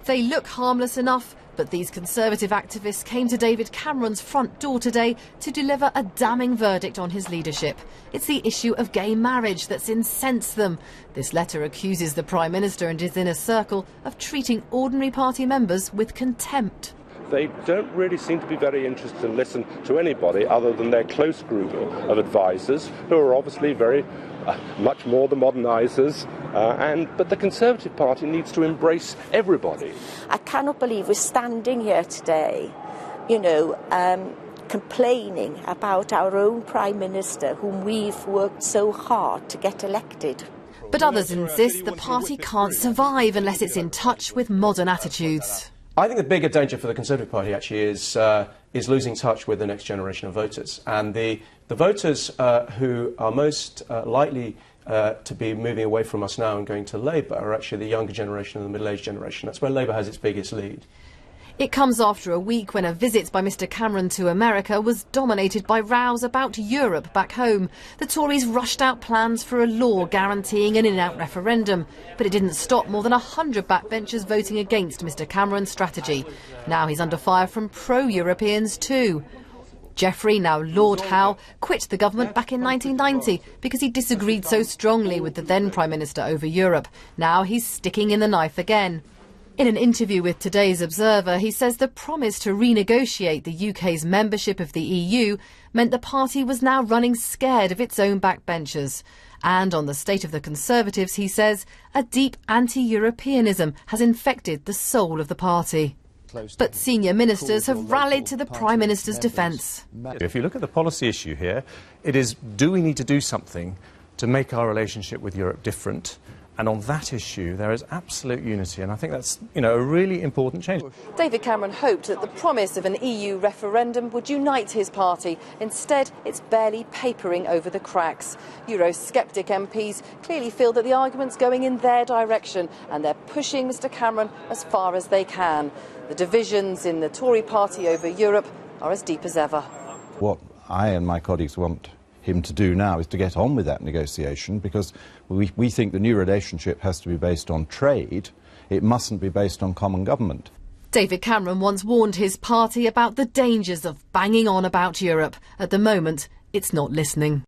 They look harmless enough, but these Conservative activists came to David Cameron's front door today to deliver a damning verdict on his leadership. It's the issue of gay marriage that's incensed them. This letter accuses the Prime Minister and his inner circle of treating ordinary party members with contempt. They don't really seem to be very interested in listening to anybody other than their close group of advisers, who are obviously very much more the modernisers. But the Conservative Party needs to embrace everybody. I cannot believe we're standing here today, complaining about our own Prime Minister, whom we've worked so hard to get elected. But others insist the party can't survive unless it's in touch with modern attitudes. I think the bigger danger for the Conservative Party actually is losing touch with the next generation of voters. And the voters who are most likely to be moving away from us now and going to Labour are actually the younger generation and the middle-aged generation. That's where Labour has its biggest lead. It comes after a week when a visit by Mr Cameron to America was dominated by rows about Europe back home. The Tories rushed out plans for a law guaranteeing an in-out referendum, but it didn't stop more than 100 backbenchers voting against Mr Cameron's strategy. Now he's under fire from pro-Europeans too. Geoffrey, now Lord Howe, quit the government back in 1990 because he disagreed so strongly with the then Prime Minister over Europe. Now he's sticking in the knife again. In an interview with today's Observer, he says the promise to renegotiate the UK's membership of the EU meant the party was now running scared of its own backbenchers. And on the state of the Conservatives, he says, a deep anti-Europeanism has infected the soul of the party. But senior ministers have rallied to the Prime Minister's defence. If you look at the policy issue here, it is, do we need to do something to make our relationship with Europe different? And on that issue, there is absolute unity, and I think that's, a really important change. David Cameron hoped that the promise of an EU referendum would unite his party. Instead, it's barely papering over the cracks. Eurosceptic MPs clearly feel that the argument's going in their direction, and they're pushing Mr Cameron as far as they can. The divisions in the Tory party over Europe are as deep as ever. What I and my colleagues want him to do now is to get on with that negotiation, because we think the new relationship has to be based on trade. It mustn't be based on common government. David Cameron once warned his party about the dangers of banging on about Europe. At the moment, it's not listening.